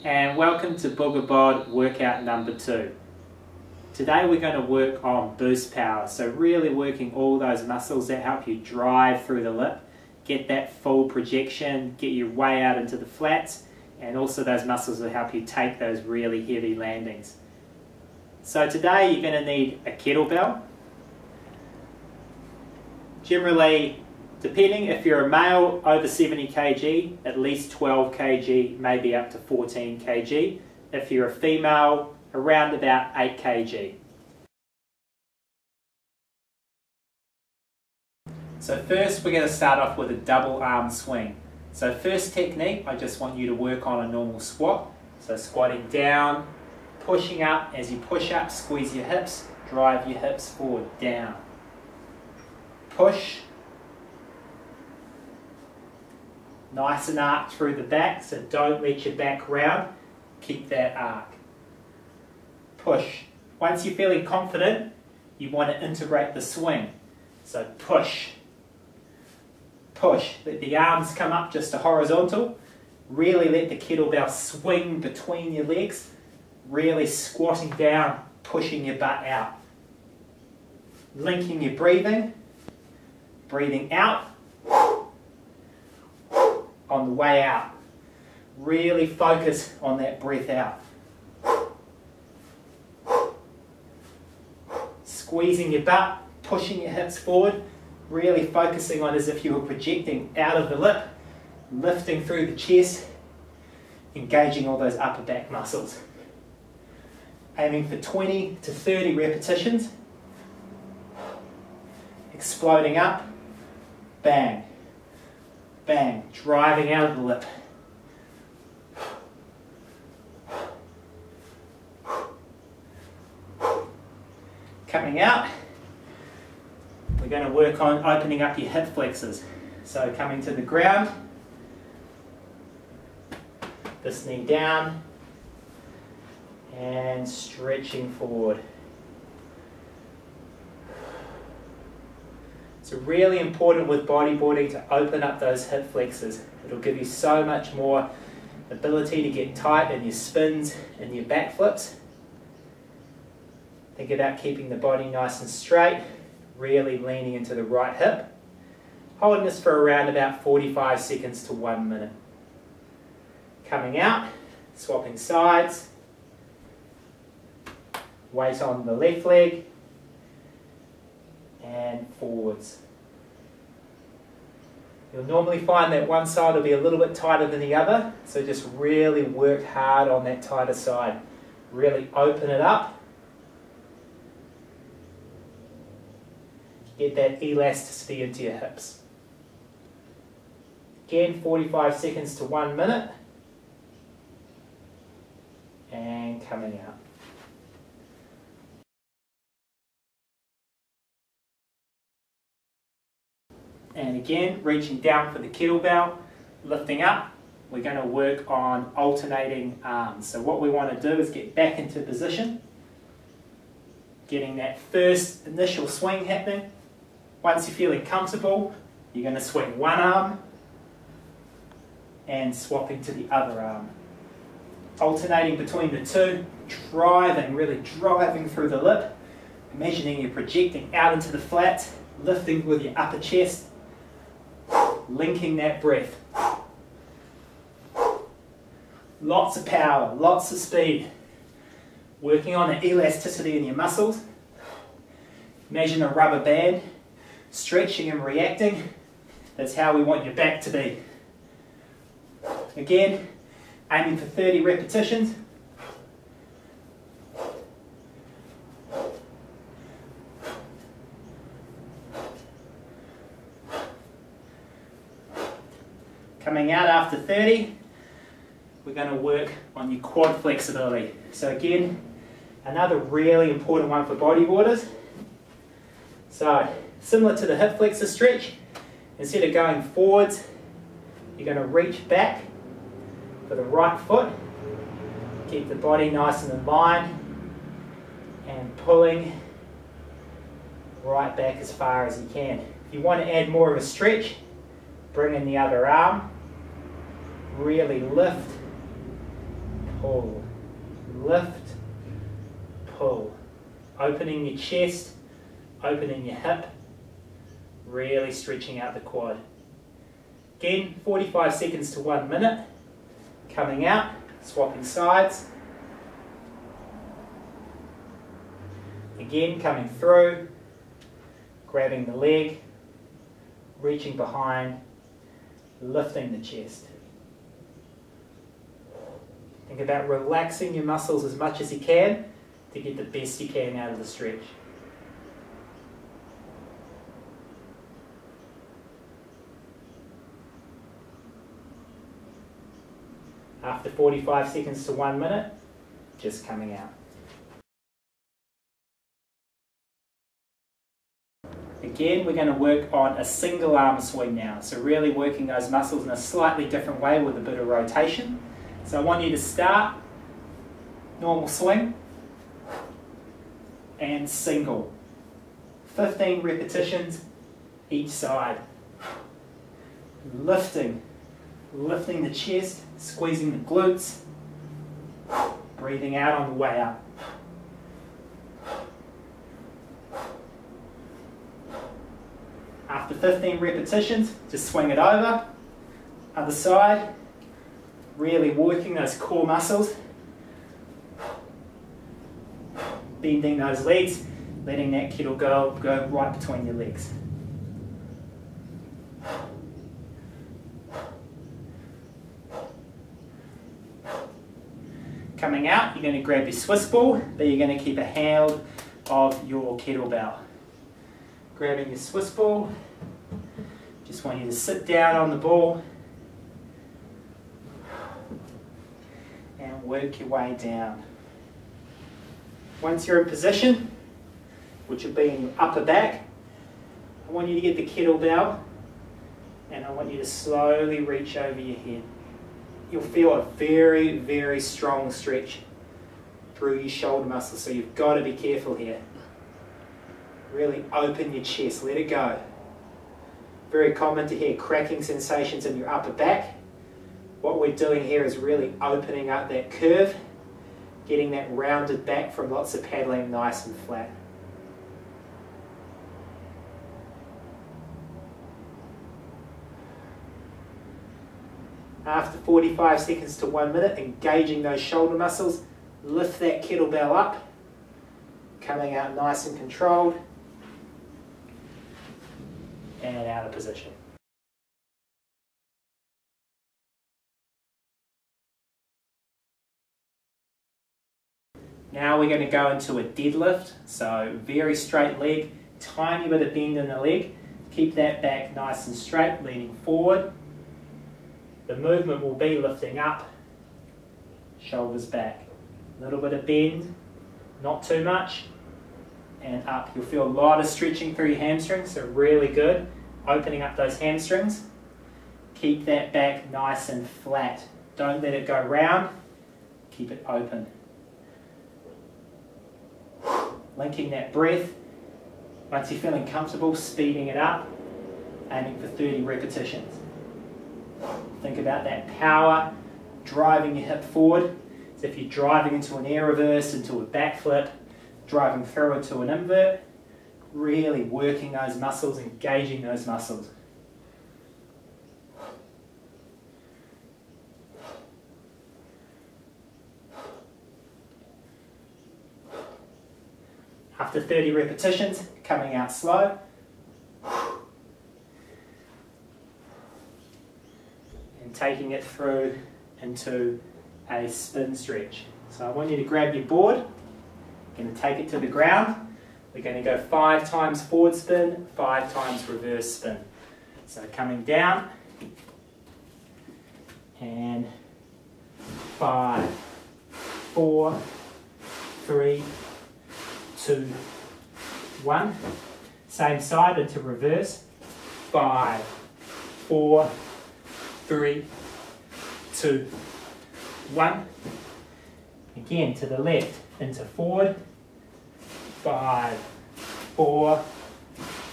and welcome to boogerbod workout number 2. Today we're going to work on boost power, so really working all those muscles that help you drive through the lip, get that full projection, get you way out into the flats, and also those muscles that help you take those really heavy landings. So today you're going to need a kettlebell. Generally, depending if you're a male, over 70 kg, at least 12 kg, maybe up to 14 kg. If you're a female, around about 8 kg. So first we're going to start off with a double arm swing. So first technique, I just want you to work on a normal squat. So squatting down, pushing up. As you push up, squeeze your hips, drive your hips forward, down. Push. Nice and arc through the back, so don't let your back round. Keep that arc. Push. Once you're feeling confident, you want to integrate the swing. So push. Push. Let the arms come up just to horizontal. Really let the kettlebell swing between your legs. Really squatting down, pushing your butt out. Linking your breathing. Breathing out. On the way out. Really focus on that breath out. Squeezing your butt, pushing your hips forward, really focusing on as if you were projecting out of the lip, lifting through the chest, engaging all those upper back muscles. Aiming for 20 to 30 repetitions. Exploding up, bang. Bang, driving out of the lip. Coming out, we're going to work on opening up your hip flexors. So coming to the ground, this knee down, and stretching forward. It's really important with bodyboarding to open up those hip flexors. It'll give you so much more ability to get tight in your spins and your back flips. Think about keeping the body nice and straight, really leaning into the right hip. Holding this for around about 45 seconds to 1 minute. Coming out, swapping sides. Weight on the left leg. And forwards. You'll normally find that one side will be a little bit tighter than the other, so just really work hard on that tighter side. Really open it up. Get that elasticity into your hips. Again, 45 seconds to 1 minute. And coming out. And again, reaching down for the kettlebell, lifting up. We're going to work on alternating arms. So what we want to do is get back into position, getting that first initial swing happening. Once you're feeling comfortable, you're going to swing one arm and swapping to the other arm. Alternating between the two, driving, really driving through the lip. Imagining you're projecting out into the flat, lifting with your upper chest. Linking that breath. Lots of power, lots of speed. Working on the elasticity in your muscles. Imagine a rubber band, stretching and reacting. That's how we want your back to be. Again, aiming for 30 repetitions. Coming out after 30, we're going to work on your quad flexibility. So again, another really important one for bodyboarders. So similar to the hip flexor stretch, instead of going forwards, you're going to reach back for the right foot. Keep the body nice and in line and pulling right back as far as you can. If you want to add more of a stretch, bring in the other arm. Really lift pull, lift, pull. Opening your chest, opening your hip, really stretching out the quad. Again, 45 seconds to 1 minute. Coming out, swapping sides. Again, coming through, grabbing the leg, reaching behind, lifting the chest. Think about relaxing your muscles as much as you can to get the best you can out of the stretch. After 45 seconds to 1 minute, just coming out. Again, we're going to work on a single arm swing now. So really working those muscles in a slightly different way with a bit of rotation. So I want you to start, normal swing, and single. 15 repetitions each side. Lifting the chest, squeezing the glutes, breathing out on the way up. After 15 repetitions, just swing it over, other side, really working those core muscles, bending those legs, letting that kettle go right between your legs. Coming out, you're going to grab your Swiss ball, but you're going to keep a hold of your kettlebell. Grabbing your Swiss ball, just want you to sit down on the ball and work your way down. Once you're in position, which will be in your upper back, I want you to get the kettlebell and I want you to slowly reach over your head. You'll feel a very, very strong stretch through your shoulder muscles, so you've got to be careful here. Really open your chest, let it go. Very common to hear cracking sensations in your upper back. What we're doing here is really opening up that curve, getting that rounded back from lots of paddling nice and flat. After 45 seconds to 1 minute, engaging those shoulder muscles, lift that kettlebell up, coming out nice and controlled, and out of position. Now we're going to go into a deadlift, so very straight leg, tiny bit of bend in the leg, keep that back nice and straight, leaning forward. The movement will be lifting up, shoulders back. A little bit of bend, not too much, and up. You'll feel a lot of stretching through your hamstrings, so really good. Opening up those hamstrings. Keep that back nice and flat. Don't let it go round, keep it open. Linking that breath. Once you're feeling comfortable, speeding it up, aiming for 30 repetitions. Think about that power, driving your hip forward. So if you're driving into an air reverse, into a backflip, driving through into an invert, really working those muscles, engaging those muscles. After 30 repetitions, coming out slow. And taking it through into a spin stretch. So I want you to grab your board, you're going to take it to the ground. We're going to go 5 times forward spin, 5 times reverse spin. So coming down, and 5, 4, 3, 2, 1. Same side into reverse. 5, 4, 3, 2, 1. Again to the left into forward. 5, 4,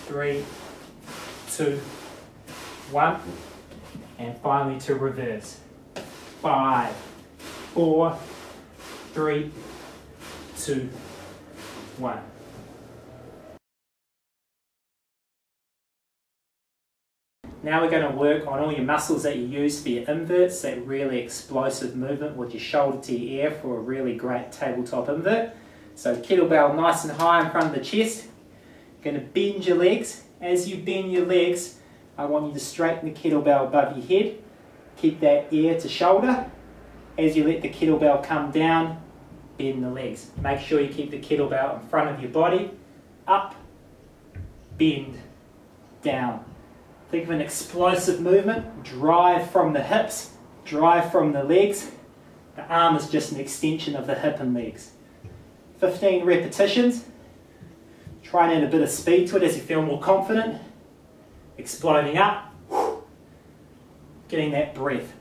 3, 2, 1. And finally to reverse. 5, 4, 3, 2, 1. Now we're going to work on all your muscles that you use for your inverts, that really explosive movement with your shoulder to your ear for a really great tabletop invert. So kettlebell nice and high in front of the chest. You're going to bend your legs. As you bend your legs, I want you to straighten the kettlebell above your head. Keep that ear to shoulder. As you let the kettlebell come down, bend the legs. Make sure you keep the kettlebell in front of your body. Up, bend, down. Think of an explosive movement. Drive from the hips, drive from the legs. The arm is just an extension of the hip and legs. 15 repetitions. Try and add a bit of speed to it as you feel more confident. Exploding up. Getting that breath.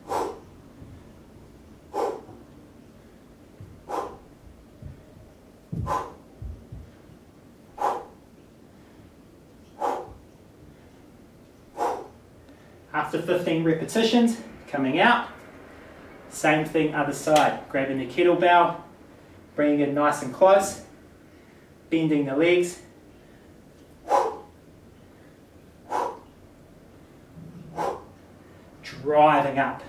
After 15 repetitions, coming out, same thing other side, grabbing the kettlebell, bringing it nice and close, bending the legs, driving up,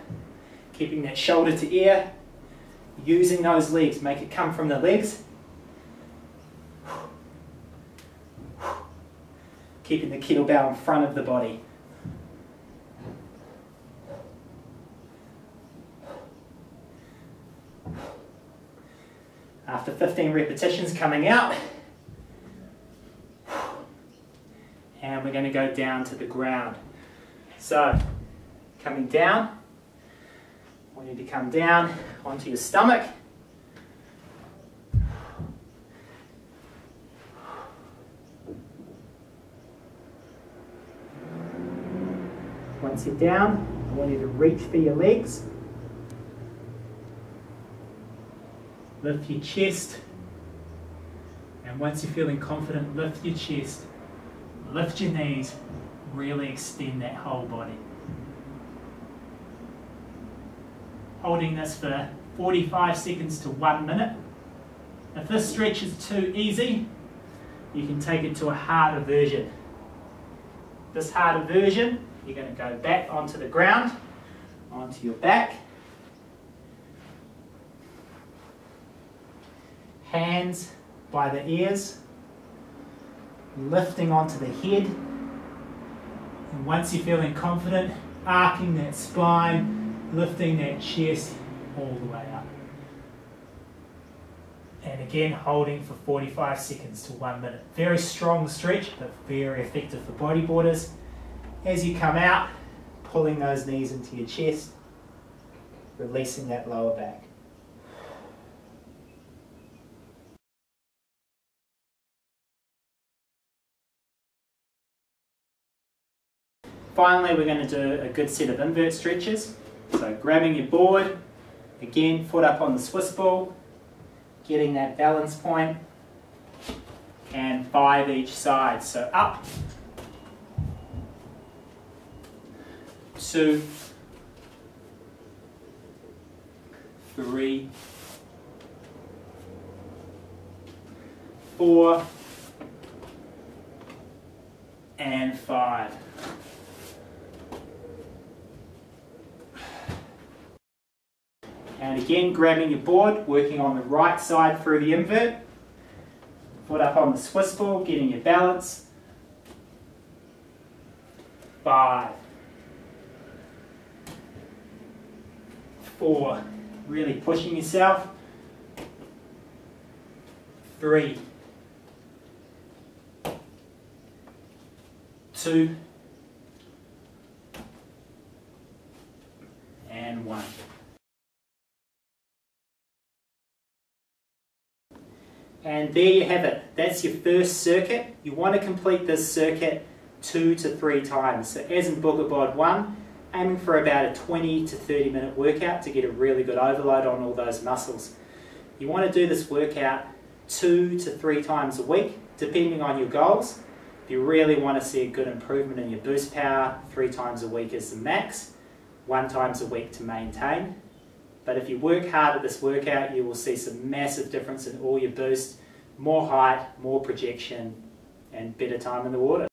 keeping that shoulder to ear, using those legs, make it come from the legs, keeping the kettlebell in front of the body. After 15 repetitions, coming out, and we're going to go down to the ground. So, coming down, I want you to come down onto your stomach. Once you're down, I want you to reach for your legs. Lift your chest, and once you're feeling confident, lift your chest, lift your knees, really extend that whole body. Holding this for 45 seconds to 1 minute. If this stretch is too easy, you can take it to a harder version. This harder version, you're going to go back onto the ground, onto your back. Hands by the ears, lifting onto the head, and once you're feeling confident, arcing that spine, lifting that chest all the way up. And again, holding for 45 seconds to 1 minute. Very strong stretch, but very effective for bodyboarders. As you come out, pulling those knees into your chest, releasing that lower back. Finally, we're going to do a good set of invert stretches. So grabbing your board, again, foot up on the Swiss ball, getting that balance point, and 5 each side. So up, 2, 3, 4, and 5. And again, grabbing your board, working on the right side through the invert. Foot up on the Swiss ball, getting your balance. 5, 4, really pushing yourself. 3, 2, and 1. And there you have it. That's your first circuit. You want to complete this circuit 2 to 3 times. So as in boogerbod 1, aiming for about a 20 to 30 minute workout to get a really good overload on all those muscles. You want to do this workout 2 to 3 times a week, depending on your goals. If you really want to see a good improvement in your boost power, 3 times a week is the max, 1 time a week to maintain. But if you work hard at this workout, you will see some massive difference in all your boost, more height, more projection, and better time in the water.